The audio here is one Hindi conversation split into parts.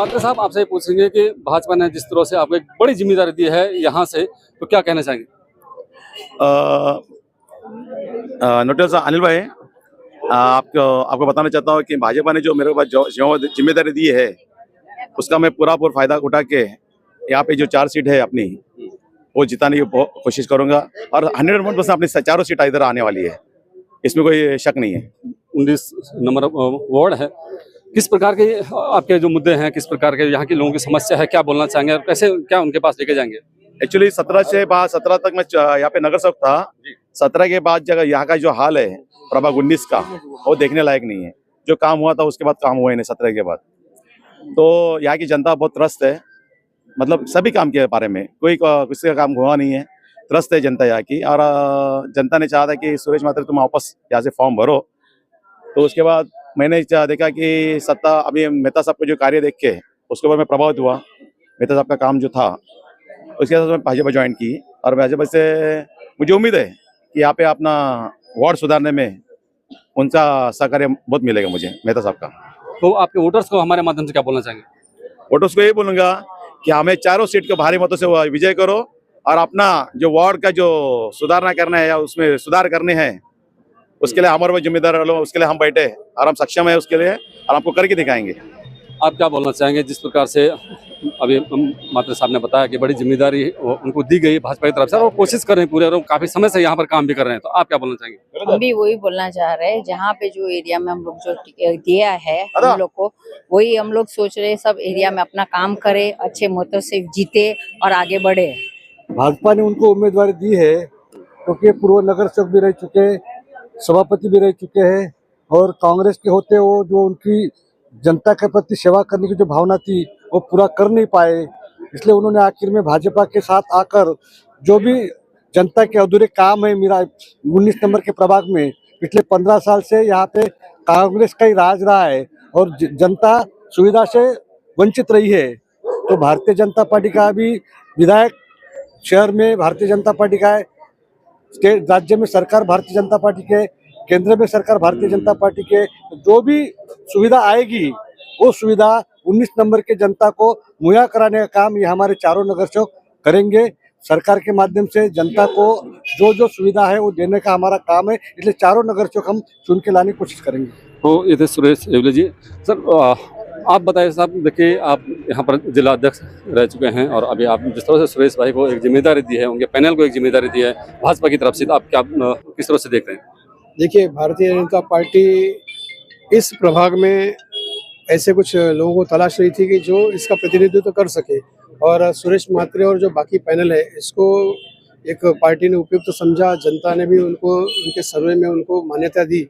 मात्र साहब आपसे पूछेंगे कि भाजपा ने जिस तरह से आपको एक बड़ी जिम्मेदारी दी है यहाँ से, तो क्या कहना चाहेंगे? नोटिस साहब, अनिल भाई, आपको आपको बताना चाहता हूँ कि भाजपा ने जो मेरे पास जिम्मेदारी दी है उसका मैं पूरा फायदा उठा के यहाँ पे जो 4 सीट है अपनी वो जिताने की कोशिश करूंगा और 100% अपनी चारों सीट इधर आने वाली है, इसमें कोई शक नहीं है। 19 नंबर वार्ड है, किस प्रकार के आपके जो मुद्दे हैं, किस प्रकार के यहाँ के लोगों की समस्या है, क्या बोलना चाहेंगे और कैसे क्या उनके पास लेके जाएंगे? एक्चुअली 17 तक मैं यहाँ पे नगर सेवक था। 17 के बाद जगह यहाँ का जो हाल है प्रभाग 19 का वो देखने लायक नहीं है। जो काम हुआ था उसके बाद काम हुआ ही नहीं 17 के बाद। तो यहाँ की जनता बहुत त्रस्त है, मतलब सभी काम के बारे में कोई किसी का काम हुआ नहीं है, त्रस्त है जनता यहाँ की। और जनता ने चाहा था कि सुरेश मात्रे तुम वापस यहाँ से फॉर्म भरो। तो उसके बाद मैंने देखा कि सत्ता अभी मेहता साहब का जो कार्य देख के उसके बाद मैं प्रभावित हुआ। मेहता साहब का काम जो था उसके बाद मैं भाजपा ज्वाइन की और भाजपा से मुझे उम्मीद है कि यहाँ पे अपना वार्ड सुधारने में उनका सहकार्य बहुत मिलेगा मुझे मेहता साहब का। तो आपके वोटर्स को हमारे माध्यम से क्या बोलना चाहेंगे? वोटर्स को यही बोलूंगा कि हमें चारों सीट को भारी मतों से विजय करो और अपना जो वार्ड का जो सुधारना करना है या उसमें सुधार करने हैं उसके लिए हमारे जिम्मेदार लोग, उसके लिए हम बैठे और हम सक्षम है उसके लिए और आपको करके दिखाएंगे। आप क्या बोलना चाहेंगे जिस प्रकार से अभी मात्र साहब ने बताया कि बड़ी जिम्मेदारी उनको दी गई भाजपा की तरफ से और वो कोशिश कर रहे हैं पूरे और काफी समय से यहाँ पर काम भी कर रहे हैं, तो आप क्या बोलना चाहेंगे? हम भी वही बोलना चाह रहे हैं, जहाँ पे जो एरिया में हम लोग जो दिया है हम लोग को, वही हम लोग सोच रहे हैं सब एरिया में अपना काम करे, अच्छे मतों से जीते और आगे बढ़े। भाजपा ने उनको उम्मीदवारी दी है क्योंकि पूर्व नगर सेवक भी रह चुके, सभापति भी रह चुके हैं और कांग्रेस के होते वो जो उनकी जनता के प्रति सेवा करने की जो भावना थी वो पूरा कर नहीं पाए, इसलिए उन्होंने आखिर में भाजपा के साथ आकर जो भी जनता के अधूरे काम है, मेरा 19 नंबर के प्रभाग में पिछले 15 साल से यहाँ पे कांग्रेस का ही राज रहा है और जनता सुविधा से वंचित रही है। तो भारतीय जनता पार्टी का भी विधायक शहर में भारतीय जनता पार्टी का है, स्टेट राज्य में सरकार भारतीय जनता पार्टी के, केंद्र में सरकार भारतीय जनता पार्टी के, जो भी सुविधा आएगी वो सुविधा 19 नंबर के जनता को मुहैया कराने का काम ये हमारे चारों नगर सेवक करेंगे। सरकार के माध्यम से जनता को जो जो सुविधा है वो देने का हमारा काम है, इसलिए चारों नगर सेवक हम चुन के लाने की कोशिश करेंगे। तो ये थे सुरेश एवले जी। सर आप बताइए साहब, देखिए आप यहाँ पर जिला अध्यक्ष रह चुके हैं और अभी आप जिस तरह से सुरेश भाई को एक जिम्मेदारी दी है, उनके पैनल को एक जिम्मेदारी दी है भाजपा की तरफ से, तो आप क्या किस तरह से देख रहे हैं? देखिए, भारतीय जनता पार्टी इस प्रभाग में ऐसे कुछ लोगों को तलाश रही थी कि जो इसका प्रतिनिधित्व कर सके और सुरेश मात्रे और जो बाकी पैनल है इसको एक पार्टी ने उपयुक्त समझा। जनता ने भी उनको उनके सर्वे में उनको मान्यता दी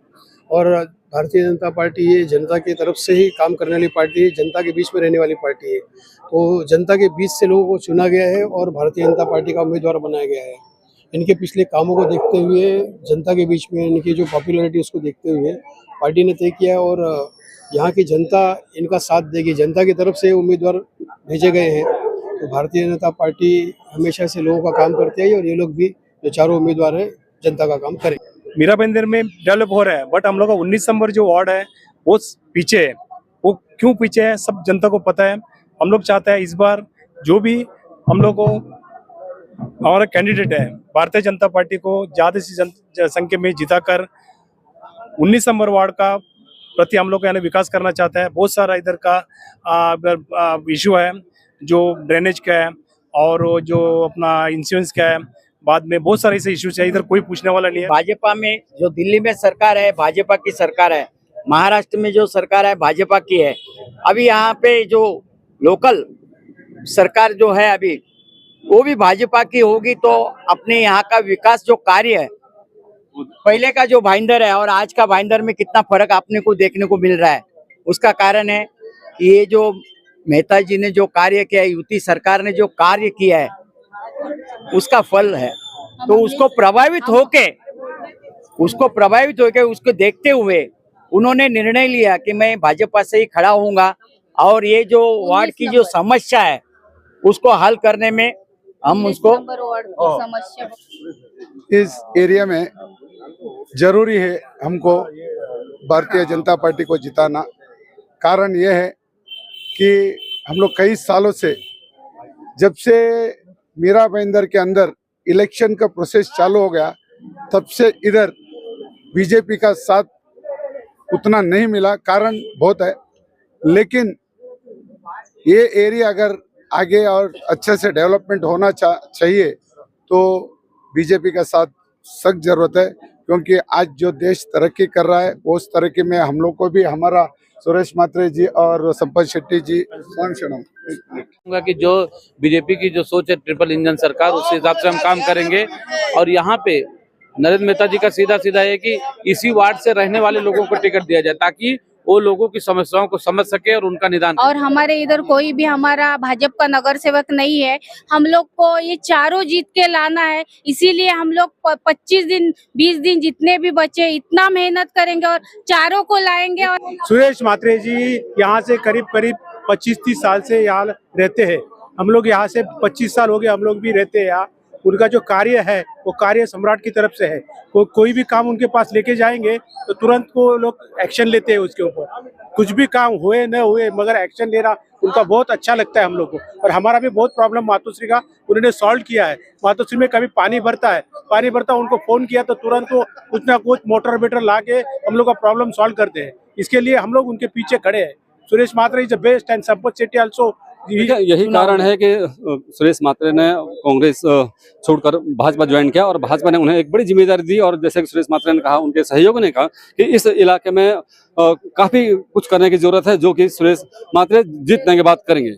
और भारतीय जनता पार्टी ये जनता की तरफ से ही काम करने वाली पार्टी है, जनता के बीच में रहने वाली पार्टी है। तो जनता के बीच से लोगों को चुना गया है और भारतीय जनता पार्टी का उम्मीदवार बनाया गया है। इनके पिछले कामों को देखते हुए, जनता के बीच में इनकी जो पॉपुलैरिटी उसको देखते हुए पार्टी ने तय किया और यहाँ की जनता इनका साथ देगी। जनता की तरफ से उम्मीदवार भेजे गए हैं, तो भारतीय जनता पार्टी हमेशा से लोगों का काम करती है और ये लोग भी जो चारों उम्मीदवार हैं जनता का काम करें। मीरा बंदर में डेवलप हो रहा है, बट हम लोग का 19 नंबर जो वार्ड है वो पीछे है। वो क्यों पीछे है सब जनता को पता है। हम लोग चाहते हैं इस बार जो भी हम लोग को हमारा कैंडिडेट है भारतीय जनता पार्टी को ज्यादा से संख्या में जिताकर 19 नंबर वार्ड का प्रति हम लोग यानी विकास करना चाहते हैं। बहुत सारा इधर का इशू है, जो ड्रेनेज का है और जो अपना इंश्योरेंस का है, बाद में बहुत सारे ऐसे इश्यूज है, इधर कोई पूछने वाला नहीं है। भाजपा में जो दिल्ली में सरकार है भाजपा की सरकार है, महाराष्ट्र में जो सरकार है भाजपा की है, अभी यहाँ पे जो लोकल सरकार जो है अभी वो भी भाजपा की होगी। तो अपने यहाँ का विकास जो कार्य है, पहले का जो भाईंदर है और आज का भाईंदर में कितना फर्क आपने को देखने को मिल रहा है, उसका कारण है कि ये जो मेहता जी ने जो कार्य किया है, युति सरकार ने जो कार्य किया है उसका फल है। तो उसको प्रभावित होके उसको देखते हुए उन्होंने निर्णय लिया कि मैं भाजपा से ही खड़ा होऊंगा और ये जो वार्ड की जो समस्या है उसको हल करने में हम उसको इस एरिया में जरूरी है हमको भारतीय जनता पार्टी को जिताना। कारण यह है कि हम लोग कई सालों से, जब से मीरा भाईंदर के अंदर इलेक्शन का प्रोसेस चालू हो गया, तब से इधर बीजेपी का साथ उतना नहीं मिला। कारण बहुत है, लेकिन ये एरिया अगर आगे और अच्छे से डेवलपमेंट होना चाहिए तो बीजेपी का साथ सख्त जरूरत है, क्योंकि आज जो देश तरक्की कर रहा है उस तरक्की में हम लोग को भी, हमारा सुरेश मात्रे जी और संपत शेट्टी जी कहूंगा कि जो बीजेपी की जो सोच है ट्रिपल इंजन सरकार, उस हिसाब से हम काम करेंगे। और यहाँ पे नरेंद्र मेहता जी का सीधा सीधा है कि इसी वार्ड से रहने वाले लोगों को टिकट दिया जाए, ताकि वो लोगों की समस्याओं को समझ सके और उनका निदान। और हमारे इधर कोई भी हमारा भाजपा का नगर सेवक नहीं है। हम लोग को ये चारों जीत के लाना है, इसीलिए हम लोग 25 दिन 20 दिन जितने भी बचे इतना मेहनत करेंगे और चारों को लाएंगे। और सुरेश मात्रे जी यहाँ से करीब 25-30 साल से यहाँ रहते हैं। हम लोग यहाँ से 25 साल हो गए, हम लोग भी रहते हैं यहाँ। उनका जो कार्य है वो कार्य सम्राट की तरफ से है। कोई भी काम उनके पास लेके जाएंगे तो तुरंत को लोग एक्शन लेते हैं उसके ऊपर। कुछ भी काम हुए न हुए, मगर एक्शन लेना उनका बहुत अच्छा लगता है हम लोग को। और हमारा भी बहुत प्रॉब्लम मातोश्री का उन्होंने सॉल्व किया है। मातोश्री में कभी पानी भरता है, उनको फोन किया तो तुरंत वो कुछ ना कुछ मोटर बेटर ला के हम लोग का प्रॉब्लम सॉल्व करते हैं। इसके लिए हम लोग उनके पीछे खड़े हैं। Suresh Mhatre is the best and Sampath Shetty also. यही कारण है कि सुरेश मात्रे ने कांग्रेस छोड़कर भाजपा ज्वाइन किया और भाजपा ने उन्हें एक बड़ी जिम्मेदारी दी। और जैसे कि सुरेश मात्रे ने कहा, उनके सहयोगी ने कहा कि इस इलाके में काफी कुछ करने की जरूरत है, जो कि सुरेश मात्रे जीतने के बाद करेंगे।